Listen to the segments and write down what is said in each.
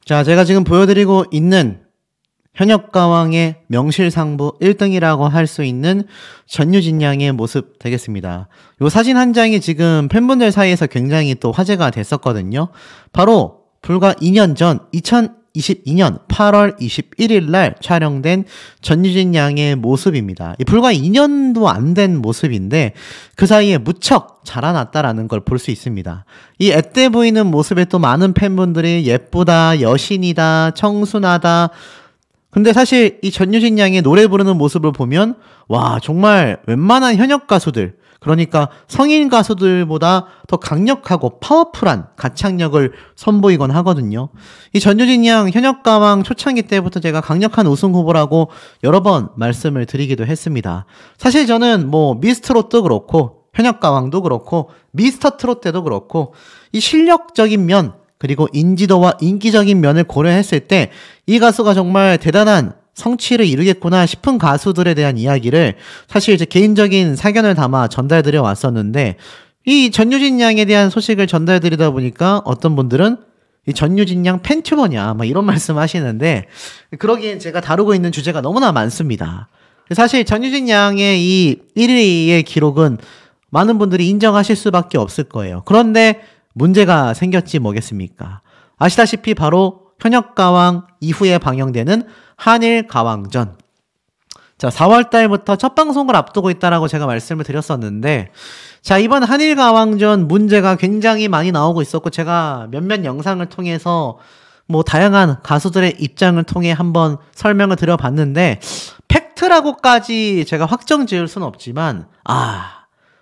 자, 제가 지금 보여드리고 있는 현역가왕의 명실상부 1등이라고 할 수 있는 전유진 양의 모습 되겠습니다. 이 사진 한 장이 지금 팬분들 사이에서 굉장히 또 화제가 됐었거든요. 바로 불과 2년 전 2022년 8월 21일 날 촬영된 전유진 양의 모습입니다. 불과 2년도 안 된 모습인데 그 사이에 무척 자라났다라는 걸 볼 수 있습니다. 이 앳돼 보이는 모습에 또 많은 팬분들이 예쁘다, 여신이다, 청순하다. 근데 사실 이 전유진 양의 노래 부르는 모습을 보면 와, 정말 웬만한 현역 가수들, 그러니까 성인 가수들보다 더 강력하고 파워풀한 가창력을 선보이곤 하거든요. 이 전유진 양 현역가왕 초창기 때부터 제가 강력한 우승 후보라고 여러 번 말씀을 드리기도 했습니다. 사실 저는 뭐 미스트롯도 그렇고 현역가왕도 그렇고 미스터 트롯 때도 그렇고 이 실력적인 면 그리고 인지도와 인기적인 면을 고려했을 때 이 가수가 정말 대단한 성취를 이루겠구나 싶은 가수들에 대한 이야기를 사실 제 개인적인 사견을 담아 전달드려 왔었는데 이 전유진 양에 대한 소식을 전달드리다 보니까 어떤 분들은 이 전유진 양 팬튜버냐 막 이런 말씀 하시는데 그러기엔 제가 다루고 있는 주제가 너무나 많습니다. 사실 전유진 양의 이 1위의 기록은 많은 분들이 인정하실 수밖에 없을 거예요. 그런데 문제가 생겼지 뭐겠습니까? 아시다시피 바로 현역가왕 이후에 방영되는 한일가왕전. 자, 4월달부터 첫 방송을 앞두고 있다라고 제가 말씀을 드렸었는데 자, 이번 한일가왕전 문제가 굉장히 많이 나오고 있었고 제가 몇몇 영상을 통해서 뭐 다양한 가수들의 입장을 통해 한번 설명을 드려봤는데 팩트라고까지 제가 확정 지을 수는 없지만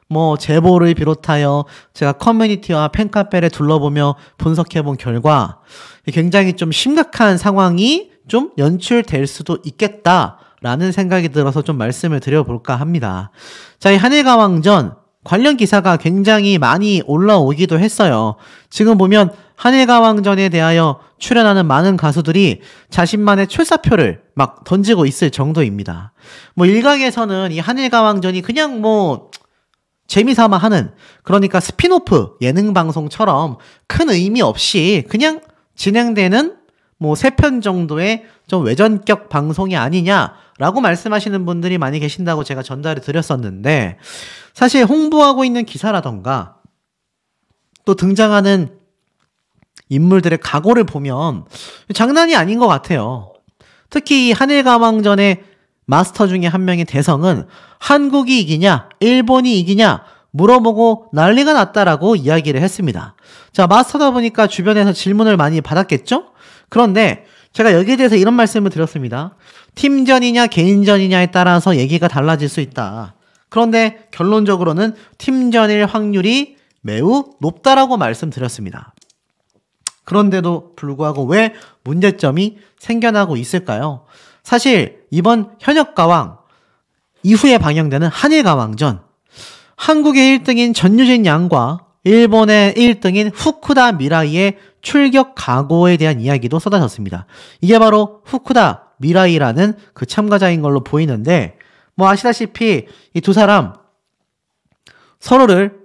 뭐 제보를 비롯하여 제가 커뮤니티와 팬카페를 둘러보며 분석해본 결과 굉장히 좀 심각한 상황이 좀 연출될 수도 있겠다라는 생각이 들어서 좀 말씀을 드려볼까 합니다. 자, 이 한일가왕전 관련 기사가 굉장히 많이 올라오기도 했어요. 지금 보면 한일가왕전에 대하여 출연하는 많은 가수들이 자신만의 출사표를 막 던지고 있을 정도입니다. 뭐 일각에서는 이 한일가왕전이 그냥 뭐 재미삼아 하는, 그러니까 스피노프 예능 방송처럼 큰 의미 없이 그냥 진행되는 뭐 3편 정도의 좀 외전격 방송이 아니냐라고 말씀하시는 분들이 많이 계신다고 제가 전달을 드렸었는데 사실 홍보하고 있는 기사라던가 또 등장하는 인물들의 각오를 보면 장난이 아닌 것 같아요. 특히 한일가왕전의 마스터 중에 한 명의 대성은 한국이 이기냐 일본이 이기냐 물어보고 난리가 났다라고 이야기를 했습니다. 자, 마스터다 보니까 주변에서 질문을 많이 받았겠죠? 그런데 제가 여기에 대해서 이런 말씀을 드렸습니다. 팀전이냐 개인전이냐에 따라서 얘기가 달라질 수 있다. 그런데 결론적으로는 팀전일 확률이 매우 높다라고 말씀드렸습니다. 그런데도 불구하고 왜 문제점이 생겨나고 있을까요? 사실 이번 현역가왕 이후에 방영되는 한일가왕전, 한국의 1등인 전유진 양과 일본의 1등인 후쿠다 미라이의 출격 각오에 대한 이야기도 쏟아졌습니다. 이게 바로 후쿠다 미라이라는 그 참가자인 걸로 보이는데 뭐 아시다시피 이 두 사람 서로를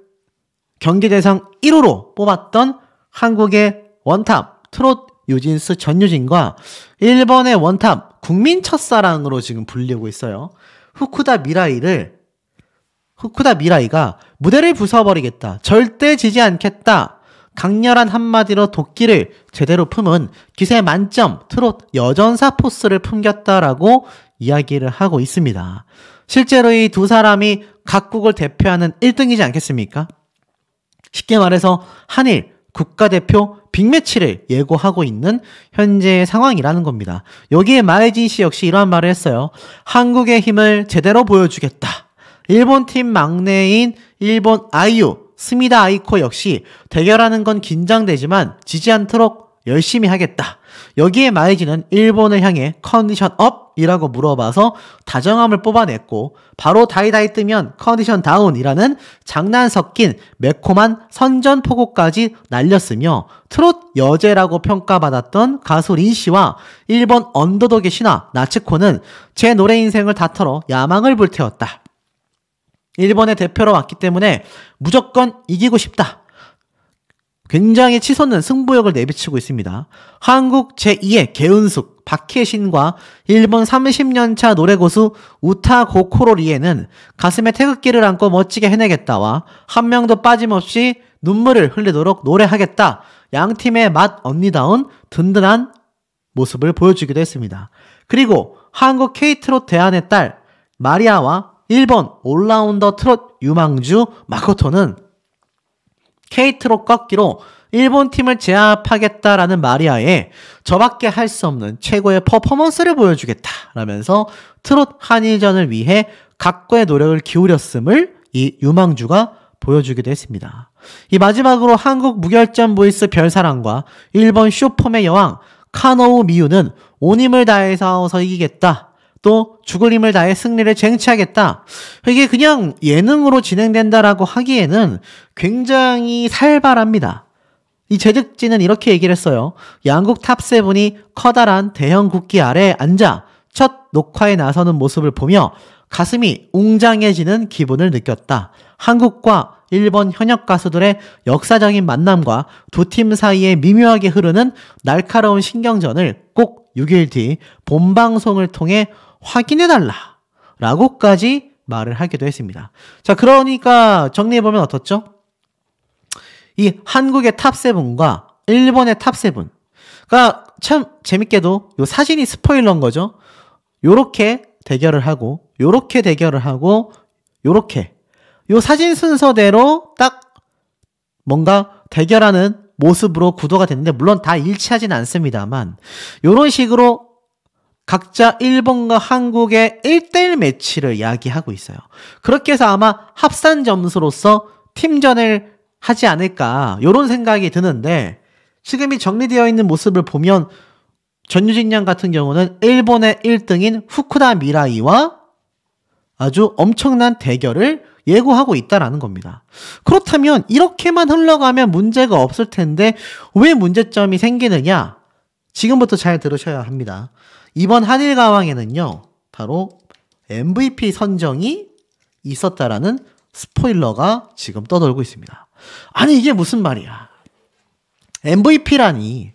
경기 대상 1호로 뽑았던 한국의 원탑 트롯 유진스 전유진과 일본의 원탑 국민 첫사랑으로 지금 불리고 있어요. 후쿠다 미라이가 무대를 부숴버리겠다, 절대 지지 않겠다, 강렬한 한마디로 도끼를 제대로 품은 기세 만점 트롯 여전사 포스를 풍겼다라고 이야기를 하고 있습니다. 실제로 이 두 사람이 각국을 대표하는 1등이지 않겠습니까? 쉽게 말해서 한일 국가대표 빅매치를 예고하고 있는 현재의 상황이라는 겁니다. 여기에 마에진 씨 역시 이러한 말을 했어요. 한국의 힘을 제대로 보여주겠다. 일본 팀 막내인 일본 아이유, 스미다 아이코 역시 대결하는 건 긴장되지만 지지 않도록 열심히 하겠다. 여기에 마에진은 일본을 향해 컨디션 업이라고 물어봐서 다정함을 뽑아냈고 바로 다이다이 뜨면 컨디션 다운이라는 장난 섞인 매콤한 선전포고까지 날렸으며 트롯 여제라고 평가받았던 가수 린씨와 일본 언더독의 신화 나츠코는 제 노래 인생을 다 털어 야망을 불태웠다. 일본의 대표로 왔기 때문에 무조건 이기고 싶다. 굉장히 치솟는 승부욕을 내비치고 있습니다. 한국 제2의 개은숙 박혜신과 일본 30년차 노래고수 우타 고코로리에는 가슴에 태극기를 안고 멋지게 해내겠다와 한 명도 빠짐없이 눈물을 흘리도록 노래하겠다. 양팀의 맛 언니다운 든든한 모습을 보여주기도 했습니다. 그리고 한국 K트롯 대안의 딸 마리아와 일본 올라운더 트롯 유망주 마코토는 K트롯 꺾기로 일본 팀을 제압하겠다라는 마리아에 저밖에 할 수 없는 최고의 퍼포먼스를 보여주겠다라면서 트롯 한일전을 위해 각고의 노력을 기울였음을 이 유망주가 보여주기도 했습니다. 이 마지막으로 한국 무결점 보이스 별사랑과 일본 쇼폼의 여왕 카노우 미유는 온 힘을 다해 싸워서 이기겠다. 또 죽을 힘을 다해 승리를 쟁취하겠다. 이게 그냥 예능으로 진행된다라고 하기에는 굉장히 살벌합니다. 이 제작진은 이렇게 얘기를 했어요. 양국 탑7이 커다란 대형 국기 아래에 앉아 첫 녹화에 나서는 모습을 보며 가슴이 웅장해지는 기분을 느꼈다. 한국과 일본 현역 가수들의 역사적인 만남과 두 팀 사이에 미묘하게 흐르는 날카로운 신경전을 꼭 6일 뒤 본방송을 통해 확인해달라 라고까지 말을 하기도 했습니다. 자, 그러니까 정리해보면 어떻죠? 이 한국의 탑7과 일본의 탑7가 참 재밌게도 요 사진이 스포일러인 거죠. 요렇게 대결을 하고 요렇게 대결을 하고 요렇게 요 사진 순서대로 딱 뭔가 대결하는 모습으로 구도가 됐는데 물론 다 일치하진 않습니다만 요런 식으로 각자 일본과 한국의 1대1 매치를 이야기하고 있어요. 그렇게 해서 아마 합산 점수로서 팀전을 하지 않을까 이런 생각이 드는데 지금 이 정리되어 있는 모습을 보면 전유진 양 같은 경우는 일본의 1등인 후쿠다 미라이와 아주 엄청난 대결을 예고하고 있다라는 겁니다. 그렇다면 이렇게만 흘러가면 문제가 없을 텐데 왜 문제점이 생기느냐? 지금부터 잘 들으셔야 합니다. 이번 한일가왕에는요, 바로 MVP 선정이 있었다라는 스포일러가 지금 떠돌고 있습니다. 아니, 이게 무슨 말이야. MVP라니.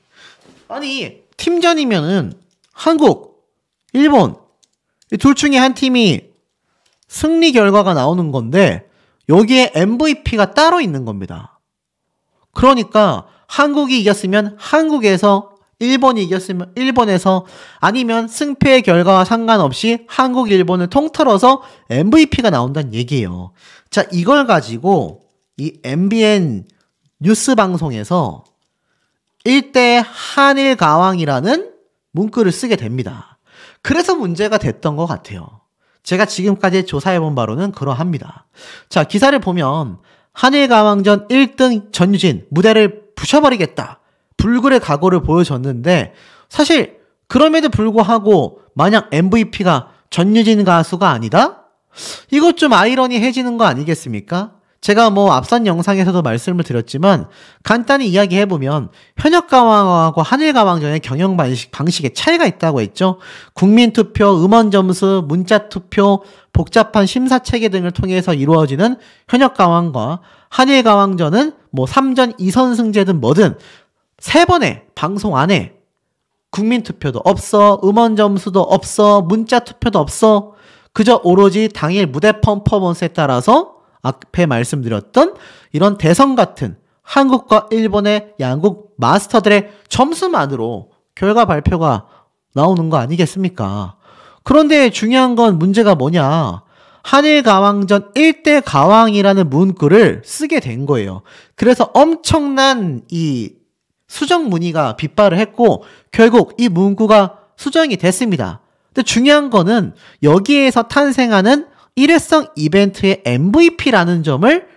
아니, 팀전이면은 한국, 일본, 둘 중에 한 팀이 승리 결과가 나오는 건데, 여기에 MVP가 따로 있는 겁니다. 그러니까, 한국이 이겼으면 한국에서, 일본이 이겼으면 일본에서, 아니면 승패의 결과와 상관없이 한국, 일본을 통틀어서 MVP가 나온다는 얘기예요. 자, 이걸 가지고 이 MBN 뉴스 방송에서 1대 한일 가왕이라는 문구를 쓰게 됩니다. 그래서 문제가 됐던 것 같아요. 제가 지금까지 조사해본 바로는 그러합니다. 자, 기사를 보면 한일 가왕전 1등 전유진 무대를 부셔버리겠다. 불굴의 각오를 보여줬는데 사실 그럼에도 불구하고 만약 MVP가 전유진 가수가 아니다? 이것 좀 아이러니해지는 거 아니겠습니까? 제가 앞선 영상에서도 말씀을 드렸지만 간단히 이야기해보면 현역가왕하고 한일가왕전의 경영 방식에 차이가 있다고 했죠. 국민투표, 음원점수, 문자투표, 복잡한 심사체계 등을 통해서 이루어지는 현역가왕과 한일가왕전은 3전 2선승제든 뭐든 3번의 방송 안에 국민투표도 없어, 음원점수도 없어, 문자투표도 없어. 그저 오로지 당일 무대 퍼포먼스에 따라서 앞에 말씀드렸던 이런 대선 같은 한국과 일본의 양국 마스터들의 점수만으로 결과 발표가 나오는 거 아니겠습니까? 그런데 중요한 건 문제가 뭐냐? 한일 가왕전 1대 가왕이라는 문구를 쓰게 된 거예요. 그래서 엄청난 이 수정 문의가 빗발을 했고 결국 이 문구가 수정이 됐습니다. 근데 중요한 거는 여기에서 탄생하는 일회성 이벤트의 MVP라는 점을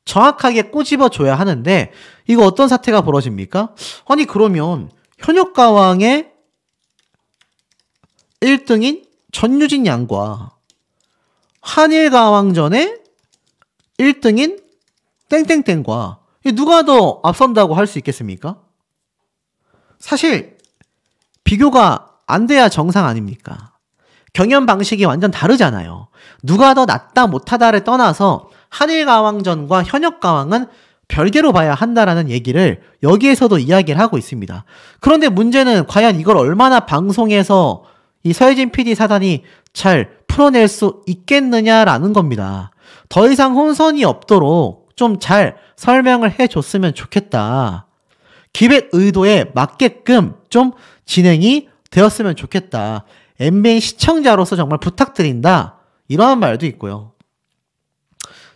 정확하게 꼬집어줘야 하는데 이거 어떤 사태가 벌어집니까? 아니 그러면 현역가왕의 1등인 전유진 양과 한일가왕전의 1등인 땡땡땡과 누가 더 앞선다고 할 수 있겠습니까? 사실 비교가 안 돼야 정상 아닙니까? 경연 방식이 완전 다르잖아요. 누가 더 낫다 못하다를 떠나서 한일가왕전과 현역가왕은 별개로 봐야 한다라는 얘기를 여기에서도 이야기를 하고 있습니다. 그런데 문제는 과연 이걸 얼마나 방송에서 이 서혜진 PD 사단이 잘 풀어낼 수 있겠느냐라는 겁니다. 더 이상 혼선이 없도록 좀 잘 설명을 해줬으면 좋겠다. 기획 의도에 맞게끔 좀 진행이 되었으면 좋겠다. MBN 시청자로서 정말 부탁드린다. 이러한 말도 있고요.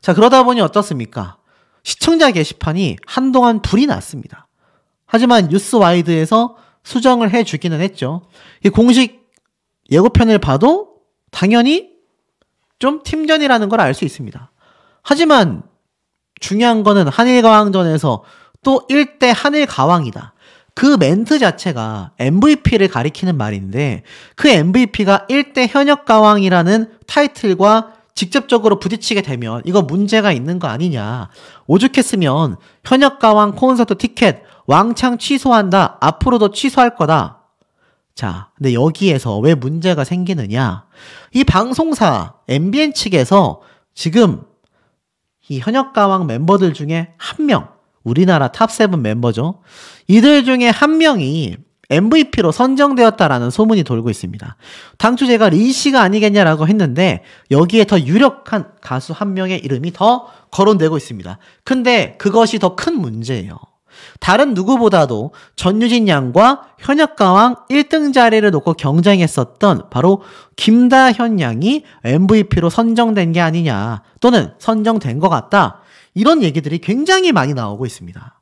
자, 그러다 보니 어떻습니까? 시청자 게시판이 한동안 불이 났습니다. 하지만 뉴스와이드에서 수정을 해주기는 했죠. 이 공식 예고편을 봐도 당연히 좀 팀전이라는 걸 알 수 있습니다. 하지만 중요한 거는 한일가왕전에서 또 1대 한일가왕이다. 그 멘트 자체가 MVP를 가리키는 말인데 그 MVP가 1대 현역가왕이라는 타이틀과 직접적으로 부딪히게 되면 이거 문제가 있는 거 아니냐. 오죽했으면 현역가왕 콘서트 티켓 왕창 취소한다. 앞으로도 취소할 거다. 자, 근데 여기에서 왜 문제가 생기느냐. 이 방송사 MBN 측에서 지금 이 현역가왕 멤버들 중에 한 명, 우리나라 탑7 멤버죠. 이들 중에 한 명이 MVP로 선정되었다라는 소문이 돌고 있습니다. 당초 제가 린 씨가 아니겠냐라고 했는데 여기에 더 유력한 가수 한 명의 이름이 더 거론되고 있습니다. 근데 그것이 더 큰 문제예요. 다른 누구보다도 전유진 양과 현역가왕 1등 자리를 놓고 경쟁했었던 바로 김다현 양이 MVP로 선정된 게 아니냐 또는 선정된 것 같다. 이런 얘기들이 굉장히 많이 나오고 있습니다.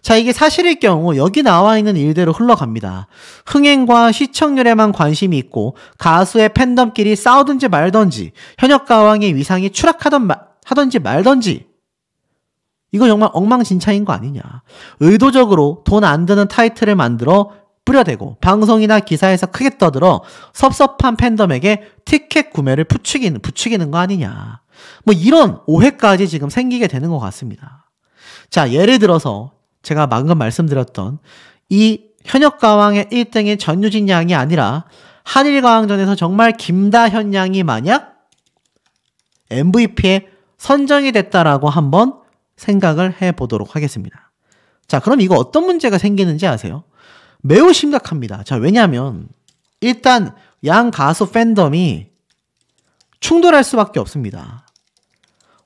자, 이게 사실일 경우 여기 나와 있는 일대로 흘러갑니다. 흥행과 시청률에만 관심이 있고 가수의 팬덤끼리 싸우든지 말든지 현역가왕의 위상이 하든지 말든지 이거 정말 엉망진창인 거 아니냐. 의도적으로 돈 안 드는 타이틀을 만들어 뿌려대고 방송이나 기사에서 크게 떠들어 섭섭한 팬덤에게 티켓 구매를 부추기는 거 아니냐. 뭐 이런 오해까지 지금 생기게 되는 것 같습니다. 자, 예를 들어서 제가 방금 말씀드렸던 이 현역가왕의 1등인 전유진 양이 아니라 한일가왕전에서 정말 김다현 양이 만약 MVP에 선정이 됐다라고 한번 생각을 해보도록 하겠습니다. 자, 그럼 이거 어떤 문제가 생기는지 아세요? 매우 심각합니다. 자, 왜냐하면 일단 양 가수 팬덤이 충돌할 수밖에 없습니다.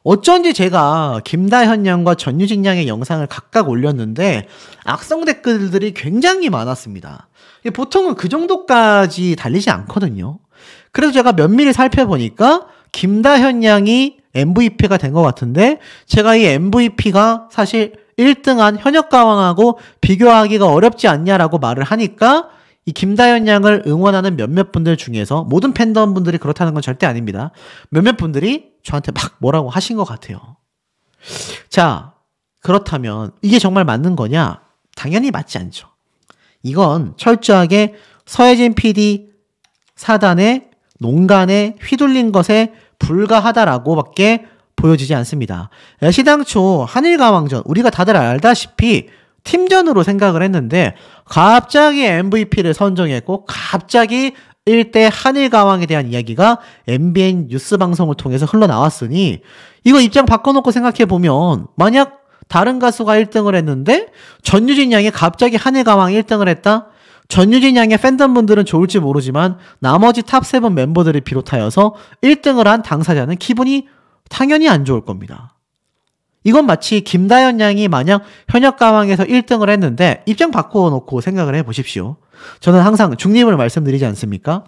어쩐지 제가 김다현 양과 전유진 양의 영상을 각각 올렸는데 악성 댓글들이 굉장히 많았습니다. 보통은 그 정도까지 달리지 않거든요. 그래서 제가 면밀히 살펴보니까 김다현 양이 MVP가 된 것 같은데 제가 이 MVP가 사실 1등한 현역가왕하고 비교하기가 어렵지 않냐라고 말을 하니까 이 김다현 양을 응원하는 몇몇 분들 중에서 모든 팬덤 분들이 그렇다는 건 절대 아닙니다. 몇몇 분들이 저한테 막 뭐라고 하신 것 같아요. 자, 그렇다면 이게 정말 맞는 거냐? 당연히 맞지 않죠. 이건 철저하게 서혜진 PD 사단의 농간에 휘둘린 것에 불과하다라고밖에 보여지지 않습니다. 시당초 한일가왕전 우리가 다들 알다시피 팀전으로 생각을 했는데 갑자기 MVP를 선정했고 갑자기 1대 한일가왕에 대한 이야기가 MBN 뉴스 방송을 통해서 흘러나왔으니 이거 입장 바꿔놓고 생각해보면 만약 다른 가수가 1등을 했는데 전유진 양이 갑자기 한일가왕 1등을 했다? 전유진 양의 팬덤분들은 좋을지 모르지만 나머지 탑7 멤버들을 비롯하여서 1등을 한 당사자는 기분이 당연히 안 좋을 겁니다. 이건 마치 김다현 양이 만약 현역가왕에서 1등을 했는데 입장 바꿔놓고 생각을 해보십시오. 저는 항상 중립을 말씀드리지 않습니까?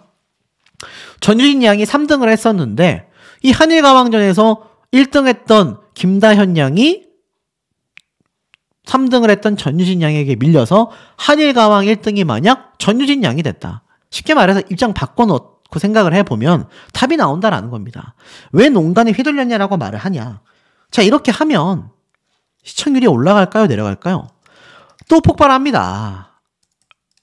전유진 양이 3등을 했었는데 이 한일가왕전에서 1등 했던 김다현 양이 3등을 했던 전유진 양에게 밀려서 한일가왕 1등이 만약 전유진 양이 됐다. 쉽게 말해서 입장 바꿔놓고 생각을 해보면 답이 나온다라는 겁니다. 왜 농간에 휘둘렸냐라고 말을 하냐. 자, 이렇게 하면 시청률이 올라갈까요? 내려갈까요? 또 폭발합니다.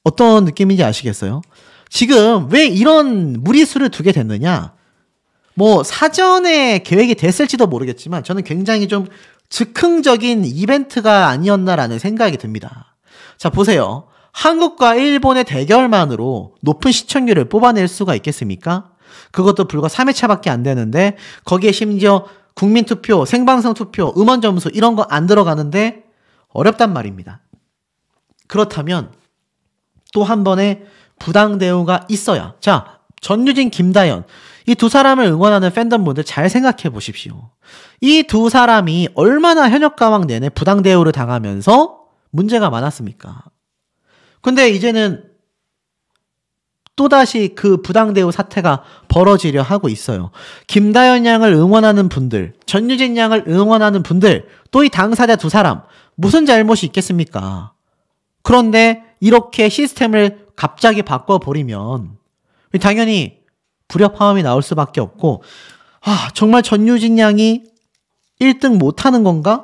어떤 느낌인지 아시겠어요? 지금 왜 이런 무리수를 두게 됐느냐? 뭐 사전에 계획이 됐을지도 모르겠지만 저는 굉장히 좀 즉흥적인 이벤트가 아니었나라는 생각이 듭니다. 자, 보세요. 한국과 일본의 대결만으로 높은 시청률을 뽑아낼 수가 있겠습니까? 그것도 불과 3회차밖에 안 되는데 거기에 심지어 국민투표, 생방송 투표, 음원 점수 이런 거 안 들어가는데 어렵단 말입니다. 그렇다면 또 한 번의 부당 대우가 있어야. 자, 전유진, 김다현 이 두 사람을 응원하는 팬덤분들 잘 생각해 보십시오. 이 두 사람이 얼마나 현역가왕 내내 부당 대우를 당하면서 문제가 많았습니까? 근데 이제는 또다시 그 부당 대우 사태가 벌어지려 하고 있어요. 김다현 양을 응원하는 분들, 전유진 양을 응원하는 분들, 또 이 당사자 두 사람 무슨 잘못이 있겠습니까? 그런데 이렇게 시스템을 갑자기 바꿔버리면 당연히 불협화음이 나올 수밖에 없고, 정말 전유진 양이 1등 못하는 건가?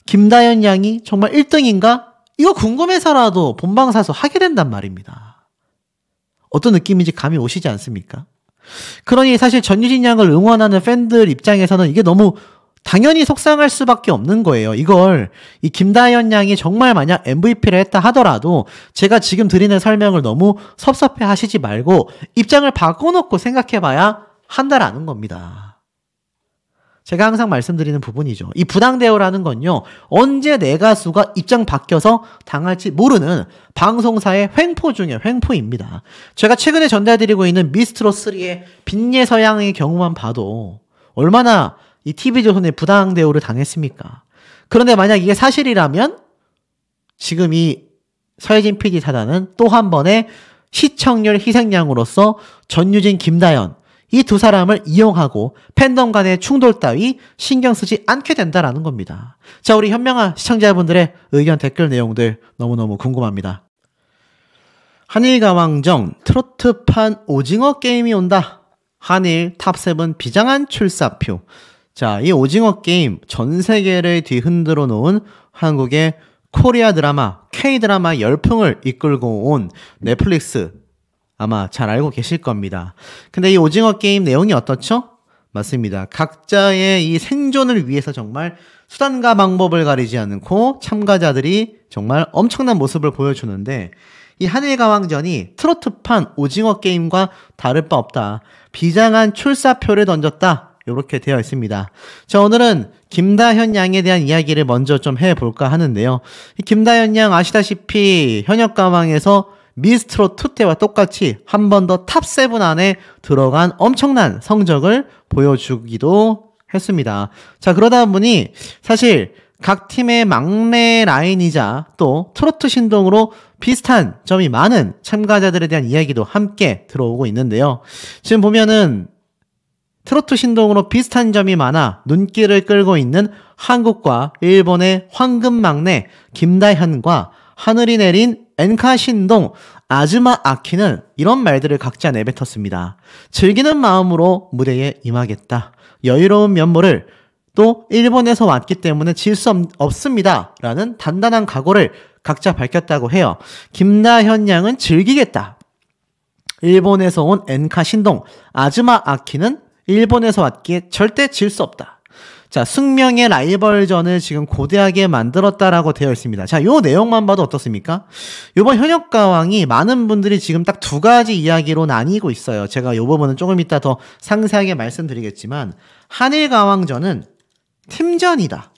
김다현 양이 정말 1등인가? 이거 궁금해서라도 본방사수 하게 된단 말입니다. 어떤 느낌인지 감이 오시지 않습니까? 그러니 사실 전유진 양을 응원하는 팬들 입장에서는 이게 너무 당연히 속상할 수밖에 없는 거예요. 이걸 이 김다현 양이 정말 만약 MVP를 했다 하더라도 제가 지금 드리는 설명을 너무 섭섭해 하시지 말고 입장을 바꿔놓고 생각해봐야 한다라는 겁니다. 제가 항상 말씀드리는 부분이죠. 이 부당대우라는 건요, 언제 내 가수가 입장 바뀌어서 당할지 모르는 방송사의 횡포 중에 횡포입니다. 제가 최근에 전달드리고 있는 미스트롯3의 빈예서양의 경우만 봐도 얼마나 이 TV조선에 부당대우를 당했습니까? 그런데 만약 이게 사실이라면 지금 이 서혜진 PD 사단은 또 한 번의 시청률 희생양으로서 전유진, 김다현 이 두 사람을 이용하고 팬덤 간의 충돌 따위 신경 쓰지 않게 된다라는 겁니다. 자, 우리 현명한 시청자분들의 의견 댓글 내용들 너무너무 궁금합니다. 한일가왕정 트로트판 오징어 게임이 온다. 한일 탑7 비장한 출사표. 자, 이 오징어 게임 전 세계를 뒤흔들어 놓은 한국의 코리아 드라마, K-드라마 열풍을 이끌고 온 넷플릭스 아마 잘 알고 계실 겁니다. 근데 이 오징어 게임 내용이 어떻죠? 맞습니다. 각자의 이 생존을 위해서 정말 수단과 방법을 가리지 않고 참가자들이 정말 엄청난 모습을 보여주는데 이 한일가왕전이 트로트판 오징어 게임과 다를 바 없다. 비장한 출사표를 던졌다. 이렇게 되어 있습니다. 자, 오늘은 김다현 양에 대한 이야기를 먼저 좀 해볼까 하는데요. 이 김다현 양 아시다시피 현역가왕에서 미스트롯 2 때와 똑같이 한 번 더 탑7 안에 들어간 엄청난 성적을 보여주기도 했습니다. 자, 그러다 보니 사실 각 팀의 막내 라인이자 또 트로트 신동으로 비슷한 점이 많은 참가자들에 대한 이야기도 함께 들어오고 있는데요. 지금 보면은 트로트 신동으로 비슷한 점이 많아 눈길을 끌고 있는 한국과 일본의 황금 막내 김다현과 하늘이 내린 엔카 신동 아즈마 아키는 이런 말들을 각자 내뱉었습니다. 즐기는 마음으로 무대에 임하겠다. 여유로운 면모를 또 일본에서 왔기 때문에 질 수 없습니다. 라는 단단한 각오를 각자 밝혔다고 해요. 김다현 양은 즐기겠다. 일본에서 온 엔카 신동 아즈마 아키는 일본에서 왔기에 절대 질 수 없다. 자, 숙명의 라이벌전을 지금 고대하게 만들었다라고 되어 있습니다. 자, 요 내용만 봐도 어떻습니까? 요번 현역가왕이 많은 분들이 지금 딱 두 가지 이야기로 나뉘고 있어요. 제가 요 부분은 조금 이따 더 상세하게 말씀드리겠지만 한일가왕전은 팀전이다.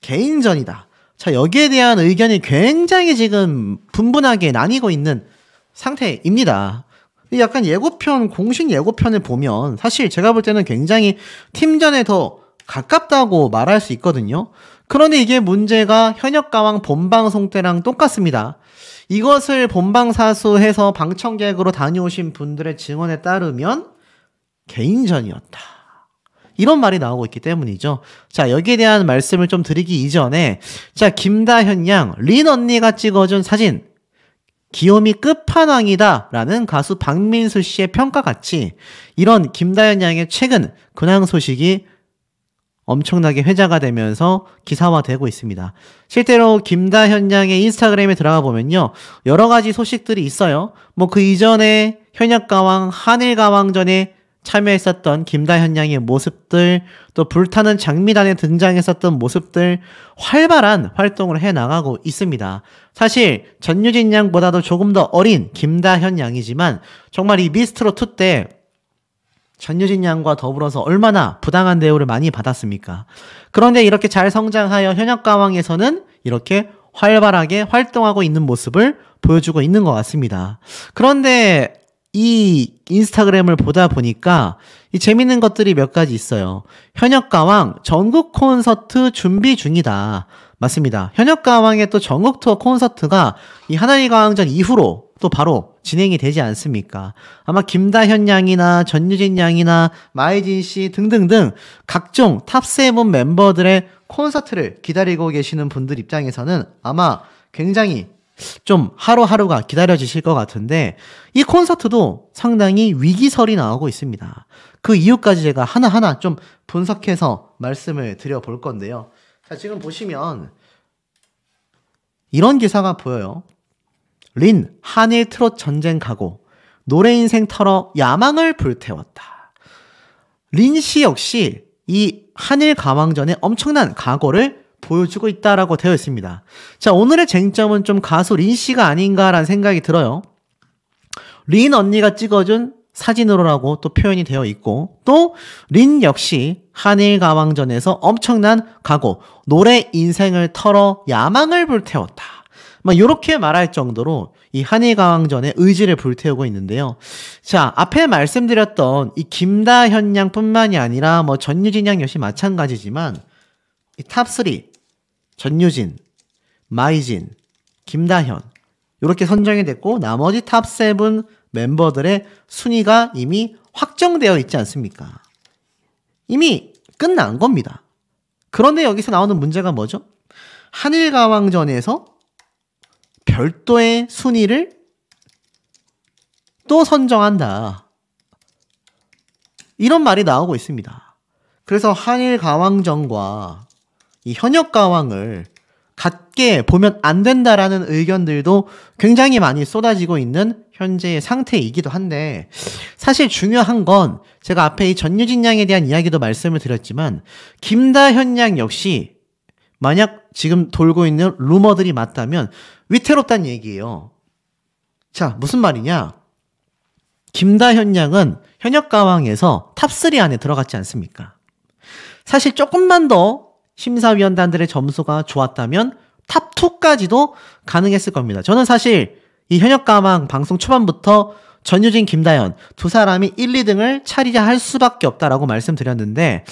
개인전이다. 자, 여기에 대한 의견이 굉장히 지금 분분하게 나뉘고 있는 상태입니다. 약간 예고편, 공식 예고편을 보면 사실 제가 볼 때는 굉장히 팀전에 더 가깝다고 말할 수 있거든요. 그런데 이게 문제가 현역가왕 본방송 때랑 똑같습니다. 이것을 본방사수해서 방청객으로 다녀오신 분들의 증언에 따르면 개인전이었다. 이런 말이 나오고 있기 때문이죠. 자, 여기에 대한 말씀을 좀 드리기 이전에 자, 김다현 양, 린 언니가 찍어준 사진 귀요미 끝판왕이다 라는 가수 박민수 씨의 평가같이 이런 김다현 양의 최근 근황 소식이 엄청나게 회자가 되면서 기사화되고 있습니다. 실제로 김다현 양의 인스타그램에 들어가 보면요, 여러 가지 소식들이 있어요. 뭐 그 이전에 현역가왕, 한일가왕전에 참여했었던 김다현 양의 모습들, 또 불타는 장미단에 등장했었던 모습들, 활발한 활동을 해나가고 있습니다. 사실 전유진 양보다도 조금 더 어린 김다현 양이지만 정말 이 미스트롯 2 때 전유진 양과 더불어서 얼마나 부당한 대우를 많이 받았습니까? 그런데 이렇게 잘 성장하여 현역가왕에서는 이렇게 활발하게 활동하고 있는 모습을 보여주고 있는 것 같습니다. 그런데 이 인스타그램을 보다 보니까 이 재밌는 것들이 몇 가지 있어요. 현역가왕 전국 콘서트 준비 중이다. 맞습니다. 현역가왕의 또 전국 투어 콘서트가 이 하나의 가왕전 이후로 또 바로 진행이 되지 않습니까? 아마 김다현 양이나 전유진 양이나 마이진 씨 등등등 각종 탑7 멤버들의 콘서트를 기다리고 계시는 분들 입장에서는 아마 굉장히 좀 하루하루가 기다려지실 것 같은데 이 콘서트도 상당히 위기설이 나오고 있습니다. 그 이유까지 제가 하나하나 좀 분석해서 말씀을 드려볼 건데요. 자, 지금 보시면 이런 기사가 보여요. 린 한일 트롯 전쟁 각오 노래 인생 털어 야망을 불태웠다. 린 씨 역시 이 한일 가왕전에 엄청난 각오를 보여주고 있다라고 되어 있습니다. 자, 오늘의 쟁점은 좀 가수 린 씨가 아닌가라는 생각이 들어요. 린 언니가 찍어준 사진으로라고 또 표현이 되어 있고 또 린 역시 한일 가왕전에서 엄청난 각오 노래 인생을 털어 야망을 불태웠다. 막 이렇게 말할 정도로 이 한일 가왕전의 의지를 불태우고 있는데요. 자, 앞에 말씀드렸던 이 김다현 양뿐만이 아니라 뭐 전유진 양 역시 마찬가지지만 이 탑3 전유진, 마이진, 김다현 이렇게 선정이 됐고 나머지 탑7 멤버들의 순위가 이미 확정되어 있지 않습니까? 이미 끝난 겁니다. 그런데 여기서 나오는 문제가 뭐죠? 한일 가왕전에서 별도의 순위를 또 선정한다. 이런 말이 나오고 있습니다. 그래서 한일 가왕전과 이 현역 가왕을 같게 보면 안 된다라는 의견들도 굉장히 많이 쏟아지고 있는 현재의 상태이기도 한데 사실 중요한 건 제가 앞에 이 전유진 양에 대한 이야기도 말씀을 드렸지만 김다현 양 역시 만약 지금 돌고 있는 루머들이 맞다면 위태롭다는 얘기예요. 자, 무슨 말이냐? 김다현 양은 현역 가왕에서 탑3 안에 들어갔지 않습니까? 사실 조금만 더 심사위원단들의 점수가 좋았다면 탑2까지도 가능했을 겁니다. 저는 사실 이 현역가왕 방송 초반부터 전유진, 김다현 두 사람이 1, 2등을 차리자 할 수밖에 없다라고 말씀드렸는데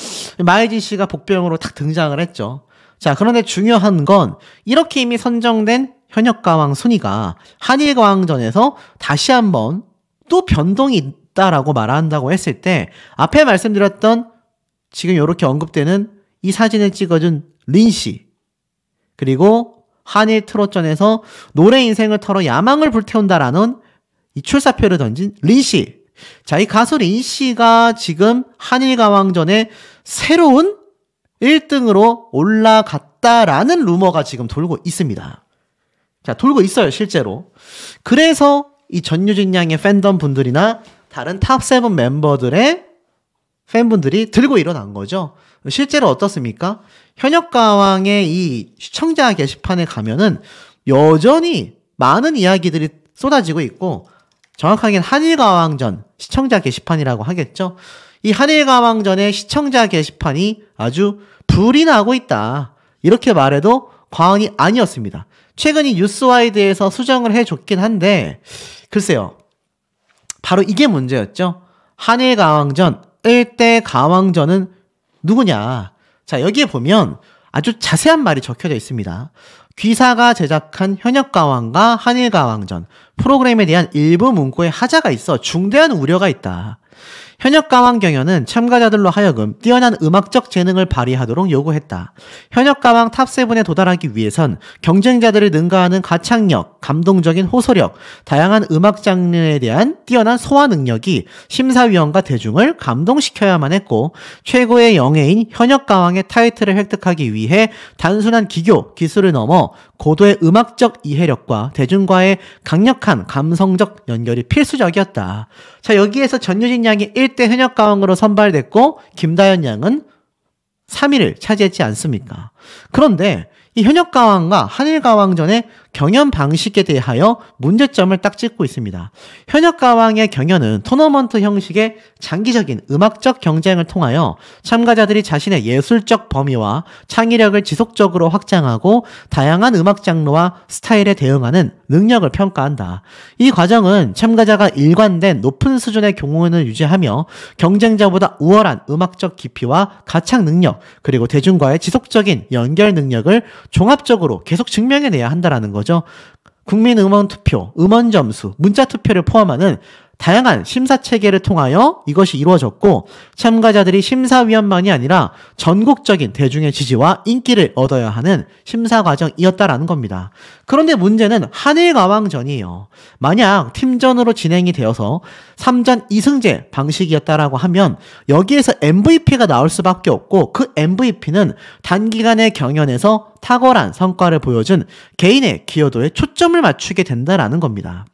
마이진 씨가 복병으로 탁 등장을 했죠. 자, 그런데 중요한 건 이렇게 이미 선정된 현역가왕 순위가 한일가왕전에서 다시 한번 또 변동이 있다라고 말한다고 했을 때 앞에 말씀드렸던 지금 이렇게 언급되는 이 사진을 찍어준 린 씨 그리고 한일 트롯전에서 노래 인생을 털어 야망을 불태운다라는 이 출사표를 던진 린 씨. 자, 이 가수 린 씨가 지금 한일 가왕전에 새로운 1등으로 올라갔다라는 루머가 지금 돌고 있습니다. 자, 돌고 있어요, 실제로. 그래서 이 전유진 양의 팬덤 분들이나 다른 탑7 멤버들의 팬분들이 들고 일어난 거죠. 실제로 어떻습니까? 현역가왕의 이 시청자 게시판에 가면은 여전히 많은 이야기들이 쏟아지고 있고 정확하게는 한일가왕전 시청자 게시판이라고 하겠죠. 이 한일가왕전의 시청자 게시판이 아주 불이 나고 있다. 이렇게 말해도 과언이 아니었습니다. 최근 이 뉴스와이드에서 수정을 해줬긴 한데 글쎄요. 바로 이게 문제였죠. 한일가왕전 1대 가왕전은 누구냐? 자, 여기에 보면 아주 자세한 말이 적혀져 있습니다. 귀사가 제작한 현역가왕과 한일가왕전 프로그램에 대한 일부 문구에 하자가 있어 중대한 우려가 있다. 현역가왕 경연은 참가자들로 하여금 뛰어난 음악적 재능을 발휘하도록 요구했다. 현역가왕 탑7에 도달하기 위해선 경쟁자들을 능가하는 가창력, 감동적인 호소력, 다양한 음악 장르에 대한 뛰어난 소화 능력이 심사위원과 대중을 감동시켜야만 했고 최고의 영예인 현역가왕의 타이틀을 획득하기 위해 단순한 기교, 기술을 넘어 고도의 음악적 이해력과 대중과의 강력한 감성적 연결이 필수적이었다. 자, 여기에서 전유진 양이 1대 현역가왕으로 선발됐고 김다현 양은 3위를 차지했지 않습니까? 그런데 이 현역가왕과 한일가왕전에 경연 방식에 대하여 문제점을 딱 짚고 있습니다. 현역가왕의 경연은 토너먼트 형식의 장기적인 음악적 경쟁을 통하여 참가자들이 자신의 예술적 범위와 창의력을 지속적으로 확장하고 다양한 음악 장르와 스타일에 대응하는 능력을 평가한다. 이 과정은 참가자가 일관된 높은 수준의 경륜을 유지하며 경쟁자보다 우월한 음악적 깊이와 가창 능력, 그리고 대중과의 지속적인 연결 능력을 종합적으로 계속 증명해내야 한다는 거죠. 국민 음원 투표, 음원 점수, 문자 투표를 포함하는 다양한 심사 체계를 통하여 이것이 이루어졌고, 참가자들이 심사위원만이 아니라 전국적인 대중의 지지와 인기를 얻어야 하는 심사 과정이었다라는 겁니다. 그런데 문제는 한일가왕전이에요. 만약 팀전으로 진행이 되어서 3전 2승제 방식이었다라고 하면 여기에서 MVP가 나올 수밖에 없고, 그 MVP는 단기간의 경연에서 탁월한 성과를 보여준 개인의 기여도에 초점을 맞추게 된다라는 겁니다.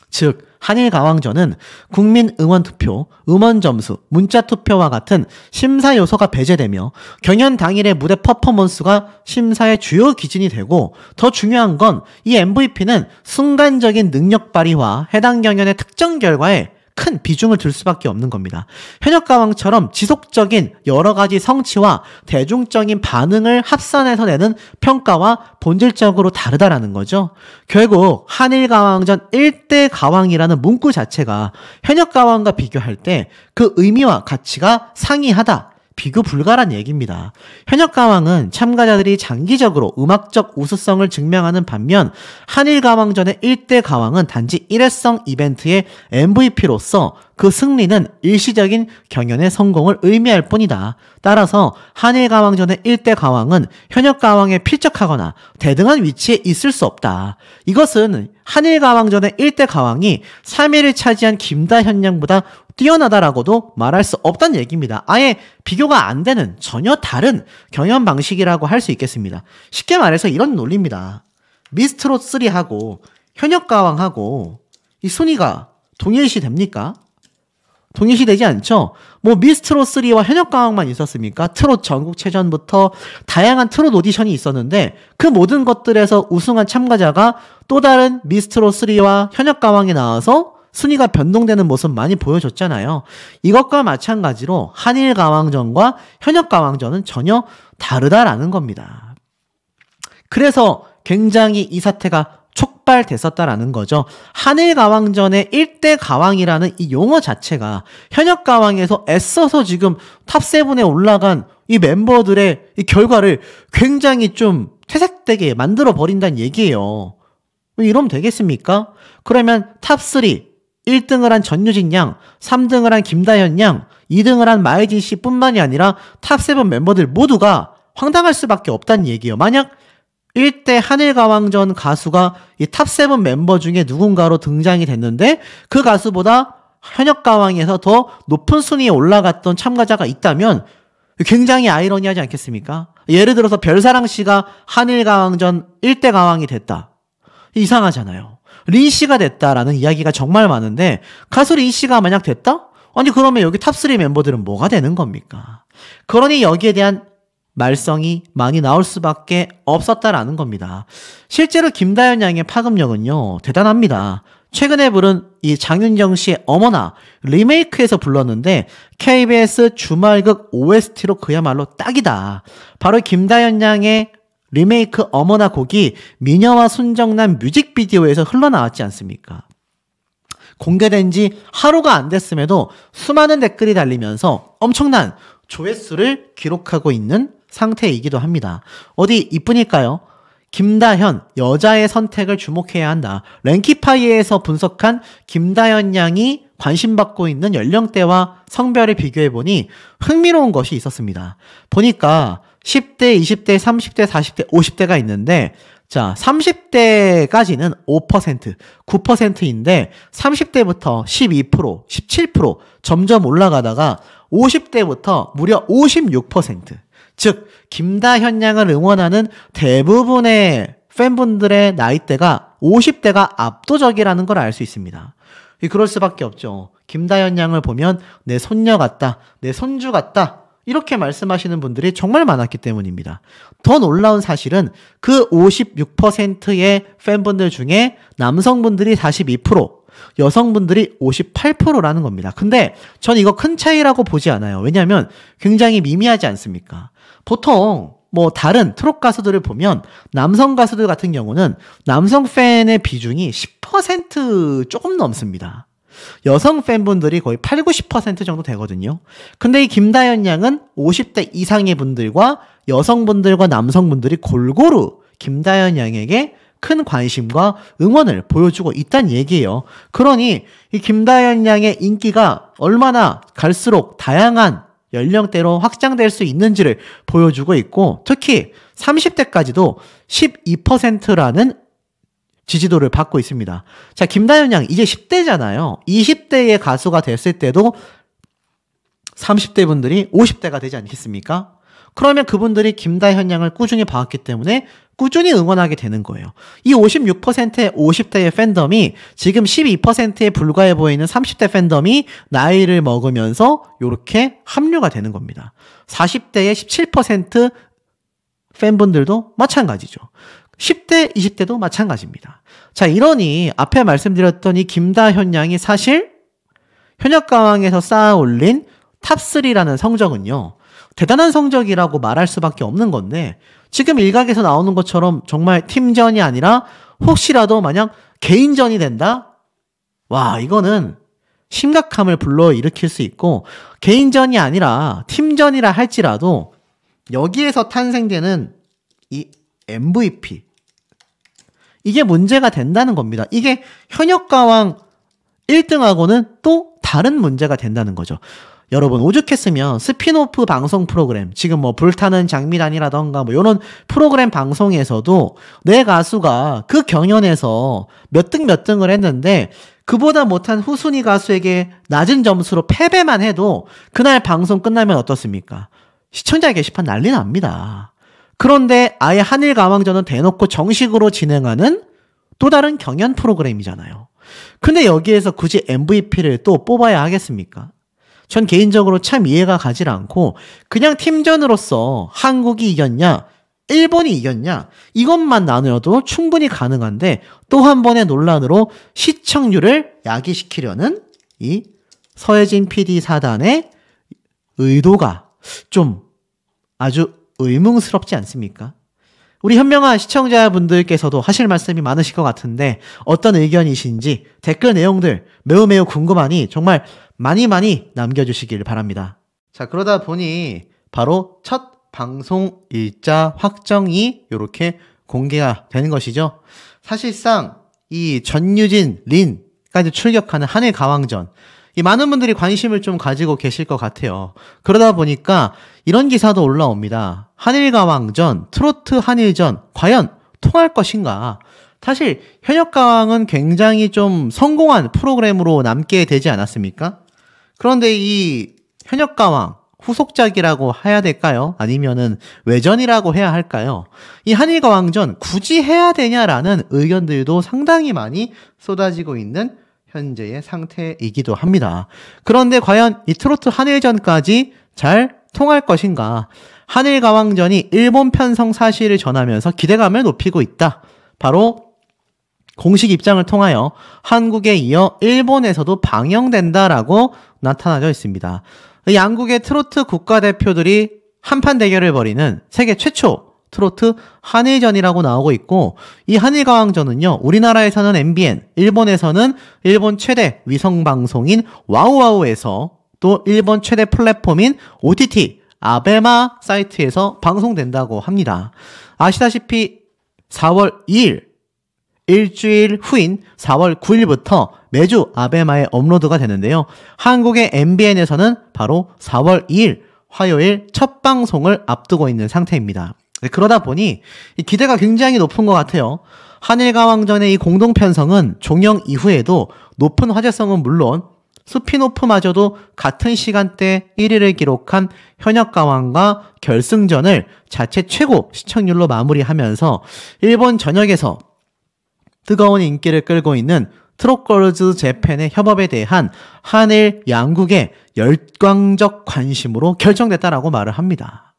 즉, 한일가왕전은 국민 응원투표, 음원점수, 문자투표와 같은 심사 요소가 배제되며 경연 당일의 무대 퍼포먼스가 심사의 주요 기준이 되고, 더 중요한 건 이 MVP는 순간적인 능력 발휘와 해당 경연의 특정 결과에 큰 비중을 둘 수밖에 없는 겁니다. 현역가왕처럼 지속적인 여러 가지 성취와 대중적인 반응을 합산해서 내는 평가와 본질적으로 다르다라는 거죠. 결국 한일가왕전 1대 가왕이라는 문구 자체가 현역가왕과 비교할 때 그 의미와 가치가 상이하다, 비교 불가란 얘기입니다. 현역가왕은 참가자들이 장기적으로 음악적 우수성을 증명하는 반면, 한일가왕전의 1대 가왕은 단지 일회성 이벤트의 MVP로서 그 승리는 일시적인 경연의 성공을 의미할 뿐이다. 따라서 한일가왕전의 1대 가왕은 현역가왕에 필적하거나 대등한 위치에 있을 수 없다. 이것은 한일가왕전의 1대 가왕이 3위를 차지한 김다현 양보다 뛰어나다라고도 말할 수 없다는 얘기입니다. 아예 비교가 안 되는 전혀 다른 경연 방식이라고 할 수 있겠습니다. 쉽게 말해서 이런 논리입니다. 미스트롯 3하고 현역가왕하고 이 순위가 동일시 됩니까? 동일시 되지 않죠? 뭐 미스트롯 3와 현역가왕만 있었습니까? 트롯 전국체전부터 다양한 트롯 오디션이 있었는데 그 모든 것들에서 우승한 참가자가 또 다른 미스트롯 3와 현역가왕에 나와서 순위가 변동되는 모습 많이 보여줬잖아요. 이것과 마찬가지로 한일가왕전과 현역가왕전은 전혀 다르다라는 겁니다. 그래서 굉장히 이 사태가 촉발됐었다라는 거죠. 한일가왕전의 1대 가왕이라는 이 용어 자체가 현역가왕에서 애써서 지금 탑7에 올라간 이 멤버들의 이 결과를 굉장히 좀 퇴색되게 만들어 버린다는 얘기예요. 이러면 되겠습니까? 그러면 탑3 1등을 한 전유진 양, 3등을 한 김다현 양, 2등을 한 마혜진 씨 뿐만이 아니라 탑7 멤버들 모두가 황당할 수밖에 없다는 얘기예요. 만약 1대 한일가왕전 가수가 이 탑7 멤버 중에 누군가로 등장이 됐는데 그 가수보다 현역가왕에서 더 높은 순위에 올라갔던 참가자가 있다면 굉장히 아이러니하지 않겠습니까? 예를 들어서 별사랑 씨가 한일가왕전 1대 가왕이 됐다. 이상하잖아요. 린 씨가 됐다라는 이야기가 정말 많은데 가수 린 씨가 만약 됐다? 아니 그러면 여기 탑3 멤버들은 뭐가 되는 겁니까? 그러니 여기에 대한 말썽이 많이 나올 수밖에 없었다라는 겁니다. 실제로 김다현 양의 파급력은요 대단합니다. 최근에 부른 이 장윤정 씨의 어머나 리메이크해서 불렀는데 KBS 주말극 OST로 그야말로 딱이다. 바로 김다현 양의 리메이크 어머나 곡이 미녀와 순정남 뮤직비디오에서 흘러나왔지 않습니까? 공개된 지 하루가 안 됐음에도 수많은 댓글이 달리면서 엄청난 조회수를 기록하고 있는 상태이기도 합니다. 어디 이쁘니까요? 김다현, 여자의 선택을 주목해야 한다. 랭키파이에서 분석한 김다현 양이 관심받고 있는 연령대와 성별을 비교해보니 흥미로운 것이 있었습니다. 보니까 10대, 20대, 30대, 40대, 50대가 있는데 자, 30대까지는 5%, 9%인데 30대부터 12%, 17% 점점 올라가다가 50대부터 무려 56%. 즉 김다현 양을 응원하는 대부분의 팬분들의 나이대가 50대가 압도적이라는 걸 알 수 있습니다. 그럴 수밖에 없죠. 김다현 양을 보면 내 손녀 같다, 내 손주 같다, 이렇게 말씀하시는 분들이 정말 많았기 때문입니다. 더 놀라운 사실은 그 56%의 팬분들 중에 남성분들이 42%, 여성분들이 58%라는 겁니다. 근데 전 이거 큰 차이라고 보지 않아요. 왜냐하면 굉장히 미미하지 않습니까? 보통 뭐 다른 트롯 가수들을 보면 남성 가수들 같은 경우는 남성 팬의 비중이 10% 조금 넘습니다. 여성 팬분들이 거의 8, 90% 정도 되거든요. 근데 이 김다연 양은 50대 이상의 분들과 여성분들과 남성분들이 골고루 김다연 양에게 큰 관심과 응원을 보여주고 있다는 얘기예요. 그러니 이 김다연 양의 인기가 얼마나 갈수록 다양한 연령대로 확장될 수 있는지를 보여주고 있고, 특히 30대까지도 12%라는 지지도를 받고 있습니다. 자, 김다연 양 이제 10대잖아요. 20대의 가수가 됐을 때도 30대 분들이 50대가 되지 않겠습니까? 그러면 그분들이 김다현 양을 꾸준히 봐왔기 때문에 꾸준히 응원하게 되는 거예요. 이 56%의 50대의 팬덤이 지금 12%에 불과해 보이는 30대 팬덤이 나이를 먹으면서 이렇게 합류가 되는 겁니다. 40대의 17% 팬분들도 마찬가지죠. 10대, 20대도 마찬가지입니다. 자, 이러니 앞에 말씀드렸던 이 김다현 양이 사실 현역가왕에서 쌓아 올린 탑3라는 성적은요, 대단한 성적이라고 말할 수밖에 없는 건데, 지금 일각에서 나오는 것처럼 정말 팀전이 아니라 혹시라도 만약 개인전이 된다? 와, 이거는 심각함을 불러일으킬 수 있고, 개인전이 아니라 팀전이라 할지라도 여기에서 탄생되는 이 MVP, 이게 문제가 된다는 겁니다. 이게 현역가왕 1등하고는 또 다른 문제가 된다는 거죠. 여러분, 오죽했으면 스피노프 방송 프로그램, 지금 뭐 불타는 장미단이라던가 뭐 이런 프로그램 방송에서도 내 가수가 그 경연에서 몇 등을 했는데 그보다 못한 후순위 가수에게 낮은 점수로 패배만 해도 그날 방송 끝나면 어떻습니까? 시청자 게시판 난리 납니다. 그런데 아예 한일가왕전은 대놓고 정식으로 진행하는 또 다른 경연 프로그램이잖아요. 근데 여기에서 굳이 MVP를 또 뽑아야 하겠습니까? 전 개인적으로 참 이해가 가지 않고, 그냥 팀전으로서 한국이 이겼냐, 일본이 이겼냐, 이것만 나누어도 충분히 가능한데 또 한 번의 논란으로 시청률을 야기시키려는 이 서혜진 PD 사단의 의도가 좀 아주 의문스럽지 않습니까? 우리 현명한 시청자분들께서도 하실 말씀이 많으실 것 같은데 어떤 의견이신지 댓글 내용들 매우 궁금하니 정말 많이 남겨주시길 바랍니다. 자, 그러다 보니 바로 첫 방송 일자 확정이 이렇게 공개가 되는 것이죠. 사실상 이 전유진, 린까지 출격하는 한일가왕전, 이 많은 분들이 관심을 좀 가지고 계실 것 같아요. 그러다 보니까 이런 기사도 올라옵니다. 한일가왕전, 트로트 한일전 과연 통할 것인가? 사실 현역가왕은 굉장히 좀 성공한 프로그램으로 남게 되지 않았습니까? 그런데 이 현역가왕 후속작이라고 해야 될까요? 아니면은 외전이라고 해야 할까요? 이 한일가왕전 굳이 해야 되냐라는 의견들도 상당히 많이 쏟아지고 있는 현재의 상태이기도 합니다. 그런데 과연 이 트로트 한일전까지 잘 통할 것인가? 한일가왕전이 일본 편성 사실을 전하면서 기대감을 높이고 있다. 바로 공식 입장을 통하여 한국에 이어 일본에서도 방영된다라고 나타나져 있습니다. 양국의 트로트 국가대표들이 한판 대결을 벌이는 세계 최초 트로트 한일전이라고 나오고 있고, 이 한일가왕전은요, 우리나라에서는 MBN, 일본에서는 일본 최대 위성방송인 와우와우에서, 또 일본 최대 플랫폼인 OTT 아베마 사이트에서 방송된다고 합니다. 아시다시피 4월 2일, 일주일 후인 4월 9일부터 매주 아베마에 업로드가 되는데요. 한국의 MBN에서는 바로 4월 2일 화요일 첫 방송을 앞두고 있는 상태입니다. 그러다 보니 기대가 굉장히 높은 것 같아요. 한일가왕전의 이 공동 편성은 종영 이후에도 높은 화제성은 물론 스피노프마저도 같은 시간대 1위를 기록한 현역가왕과 결승전을 자체 최고 시청률로 마무리하면서 일본 전역에서 뜨거운 인기를 끌고 있는 트롯걸즈 재팬의 협업에 대한 한일 양국의 열광적 관심으로 결정됐다라고 말을 합니다.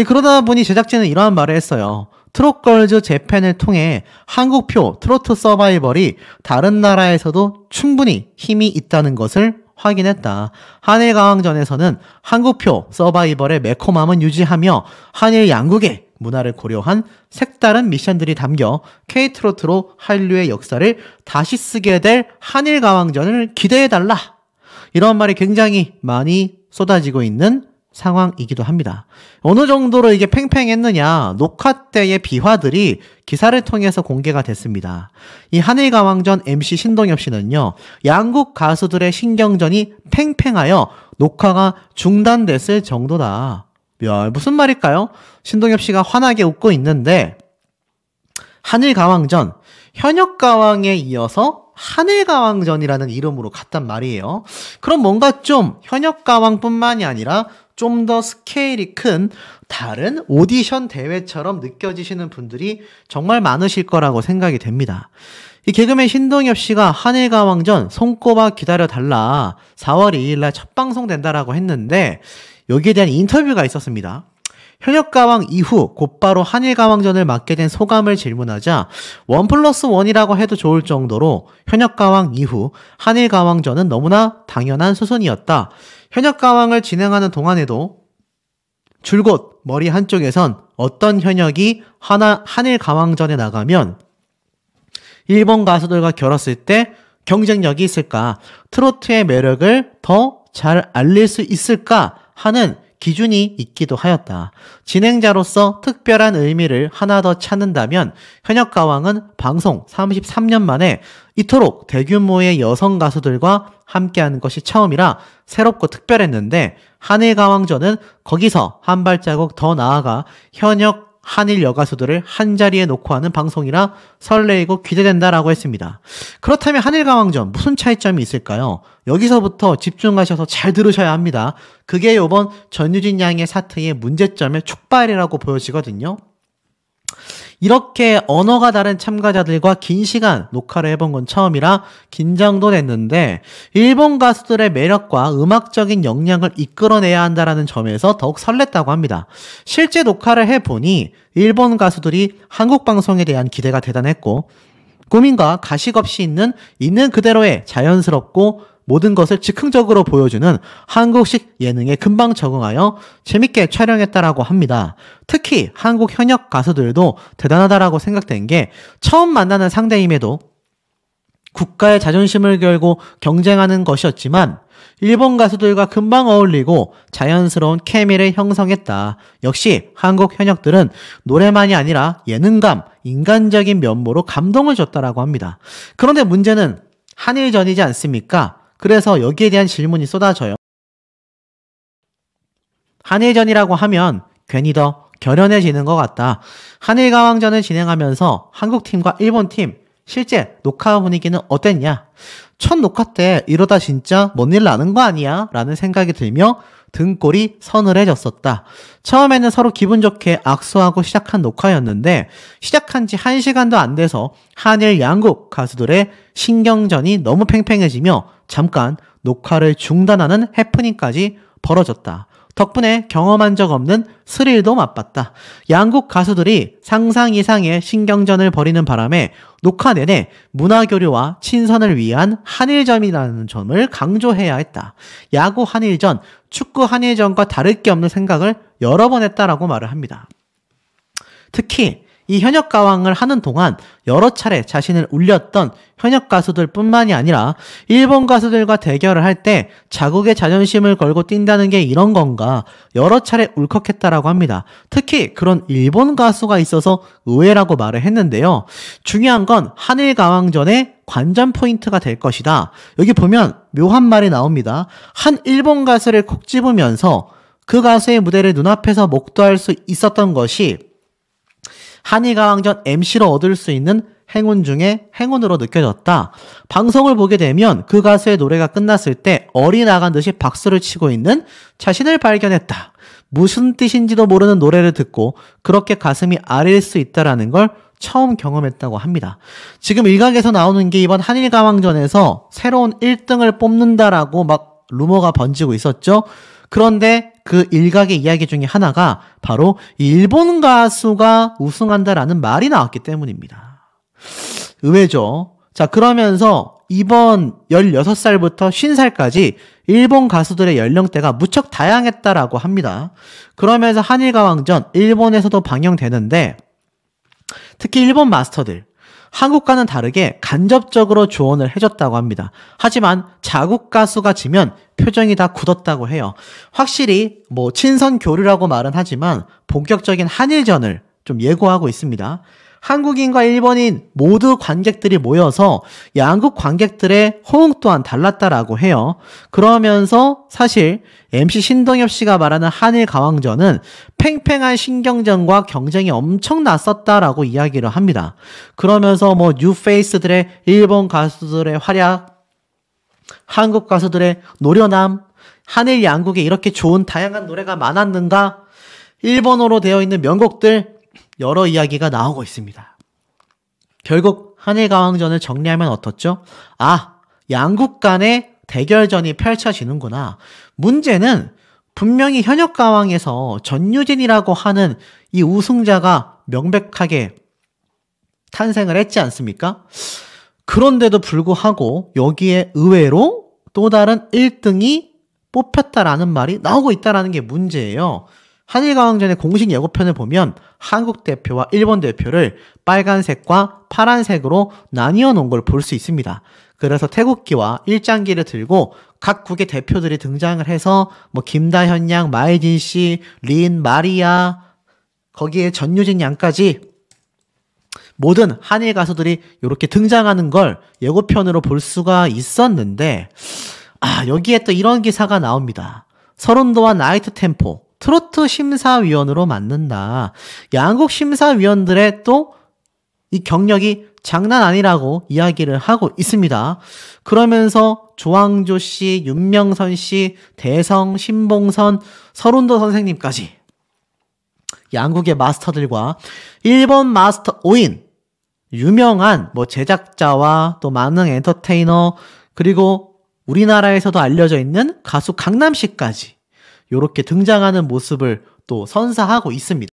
그러다 보니 제작진은 이러한 말을 했어요. 트롯걸즈 재팬을 통해 한국표 트로트 서바이벌이 다른 나라에서도 충분히 힘이 있다는 것을 확인했다. 한일 가왕전에서는 한국표 서바이벌의 매콤함은 유지하며 한일 양국의 문화를 고려한 색다른 미션들이 담겨 K트로트로 한류의 역사를 다시 쓰게 될 한일 가왕전을 기대해달라. 이런 말이 굉장히 많이 쏟아지고 있는 상황이기도 합니다. 어느 정도로 이게 팽팽했느냐, 녹화 때의 비화들이 기사를 통해서 공개가 됐습니다. 이 한일가왕전 MC 신동엽 씨는요, 양국 가수들의 신경전이 팽팽하여 녹화가 중단됐을 정도다. 야, 무슨 말일까요? 신동엽 씨가 환하게 웃고 있는데, 한일가왕전, 현역가왕에 이어서 한일가왕전이라는 이름으로 갔단 말이에요. 그럼 뭔가 좀 현역가왕뿐만이 아니라 좀 더 스케일이 큰 다른 오디션 대회처럼 느껴지시는 분들이 정말 많으실 거라고 생각이 됩니다. 이 개그맨 신동엽 씨가 한일가왕전 손꼽아 기다려달라 4월 2일날 첫 방송된다라고 했는데 여기에 대한 인터뷰가 있었습니다. 현역가왕 이후 곧바로 한일가왕전을 맡게 된 소감을 질문하자 1+1이라고 해도 좋을 정도로 현역가왕 이후 한일가왕전은 너무나 당연한 수순이었다. 현역가왕을 진행하는 동안에도 줄곧 머리 한쪽에선 어떤 현역이 한일가왕전에 나가면 일본 가수들과 겨뤘을 때 경쟁력이 있을까? 트로트의 매력을 더 잘 알릴 수 있을까? 하는 기준이 있기도 하였다. 진행자로서 특별한 의미를 하나 더 찾는다면 현역가왕은 방송 33년 만에 이토록 대규모의 여성 가수들과 함께하는 것이 처음이라 새롭고 특별했는데 한일가왕전은 거기서 한 발자국 더 나아가 현역 한일 여가수들을 한자리에 놓고 하는 방송이라 설레이고 기대된다라고 했습니다. 그렇다면 한일가왕전 무슨 차이점이 있을까요? 여기서부터 집중하셔서 잘 들으셔야 합니다. 그게 이번 전유진 양의 사태의 문제점의 촉발이라고 보여지거든요. 이렇게 언어가 다른 참가자들과 긴 시간 녹화를 해본 건 처음이라 긴장도 됐는데 일본 가수들의 매력과 음악적인 역량을 이끌어내야 한다는 점에서 더욱 설렜다고 합니다. 실제 녹화를 해보니 일본 가수들이 한국 방송에 대한 기대가 대단했고 고민과 가식 없이 있는 그대로의 자연스럽고 모든 것을 즉흥적으로 보여주는 한국식 예능에 금방 적응하여 재밌게 촬영했다라고 합니다. 특히 한국 현역 가수들도 대단하다라고 생각된 게 처음 만나는 상대임에도 국가의 자존심을 걸고 경쟁하는 것이었지만 일본 가수들과 금방 어울리고 자연스러운 케미를 형성했다. 역시 한국 현역들은 노래만이 아니라 예능감, 인간적인 면모로 감동을 줬다라고 합니다. 그런데 문제는 한일전이지 않습니까? 그래서 여기에 대한 질문이 쏟아져요. 한일전이라고 하면 괜히 더 결연해지는 것 같다. 한일가왕전을 진행하면서 한국팀과 일본팀 실제 녹화 분위기는 어땠냐? 첫 녹화 때 이러다 진짜 뭔 일 나는 거 아니야? 라는 생각이 들며 등골이 서늘해졌었다. 처음에는 서로 기분 좋게 악수하고 시작한 녹화였는데 시작한 지 1시간도 안 돼서 한일 양국 가수들의 신경전이 너무 팽팽해지며 잠깐 녹화를 중단하는 해프닝까지 벌어졌다. 덕분에 경험한 적 없는 스릴도 맛봤다. 양국 가수들이 상상 이상의 신경전을 벌이는 바람에 녹화 내내 문화교류와 친선을 위한 한일전이라는 점을 강조해야 했다. 야구 한일전, 축구 한일전과 다를 게 없는 생각을 여러 번 했다라고 말을 합니다. 특히 이 현역 가왕을 하는 동안 여러 차례 자신을 울렸던 현역 가수들 뿐만이 아니라 일본 가수들과 대결을 할 때 자국의 자존심을 걸고 뛴다는 게 이런 건가 여러 차례 울컥했다라고 합니다. 특히 그런 일본 가수가 있어서 의외라고 말을 했는데요. 중요한 건 한일 가왕전의 관전 포인트가 될 것이다. 여기 보면 묘한 말이 나옵니다. 한 일본 가수를 콕 집으면서 그 가수의 무대를 눈앞에서 목도할 수 있었던 것이 한일가왕전 MC로 얻을 수 있는 행운 중에 행운으로 느껴졌다. 방송을 보게 되면 그 가수의 노래가 끝났을 때 어리나간 듯이 박수를 치고 있는 자신을 발견했다. 무슨 뜻인지도 모르는 노래를 듣고 그렇게 가슴이 아릴 수 있다라는 걸 처음 경험했다고 합니다. 지금 일각에서 나오는 게 이번 한일가왕전에서 새로운 1등을 뽑는다라고 막 루머가 번지고 있었죠. 그런데 그 일각의 이야기 중에 하나가 바로 이 일본 가수가 우승한다라는 말이 나왔기 때문입니다. 의외죠. 자, 그러면서 이번 16살부터 50살까지 일본 가수들의 연령대가 무척 다양했다라고 합니다. 그러면서 한일가왕전 일본에서도 방영되는데 특히 일본 마스터들 한국과는 다르게 간접적으로 조언을 해줬다고 합니다. 하지만 자국 가수가 지면 표정이 다 굳었다고 해요. 확실히 뭐 친선 교류라고 말은 하지만 본격적인 한일전을 좀 예고하고 있습니다. 한국인과 일본인 모두 관객들이 모여서 양국 관객들의 호응 또한 달랐다라고 해요. 그러면서 사실 MC 신동엽 씨가 말하는 한일 가왕전은 팽팽한 신경전과 경쟁이 엄청 났었다라고 이야기를 합니다. 그러면서 뭐 뉴페이스들의 일본 가수들의 활약, 한국 가수들의 노련함, 한일 양국에 이렇게 좋은 다양한 노래가 많았는가? 일본어로 되어 있는 명곡들 여러 이야기가 나오고 있습니다. 결국 한일가왕전을 정리하면 어떻죠? 아, 양국 간의 대결전이 펼쳐지는구나. 문제는 분명히 현역가왕에서 전유진이라고 하는 이 우승자가 명백하게 탄생을 했지 않습니까? 그런데도 불구하고 여기에 의외로 또 다른 1등이 뽑혔다라는 말이 나오고 있다라는 게 문제예요. 한일가왕전의 공식 예고편을 보면 한국 대표와 일본 대표를 빨간색과 파란색으로 나뉘어 놓은 걸 볼 수 있습니다. 그래서 태국기와 일장기를 들고 각 국의 대표들이 등장을 해서 뭐 김다현 양, 마혜진 씨, 린, 마리아, 거기에 전유진 양까지 모든 한일 가수들이 이렇게 등장하는 걸 예고편으로 볼 수가 있었는데 여기에 또 이런 기사가 나옵니다. 서른도와 나이트 템포 트로트 심사위원으로 맡는다. 양국 심사위원들의 또 이 경력이 장난 아니라고 이야기를 하고 있습니다. 그러면서 조항조 씨, 윤명선 씨, 대성, 신봉선, 서른도 선생님까지 양국의 마스터들과 일본 마스터 5인 유명한 뭐 제작자와 또 많은 엔터테이너 그리고 우리나라에서도 알려져 있는 가수 강남 씨까지 이렇게 등장하는 모습을 또 선사하고 있습니다.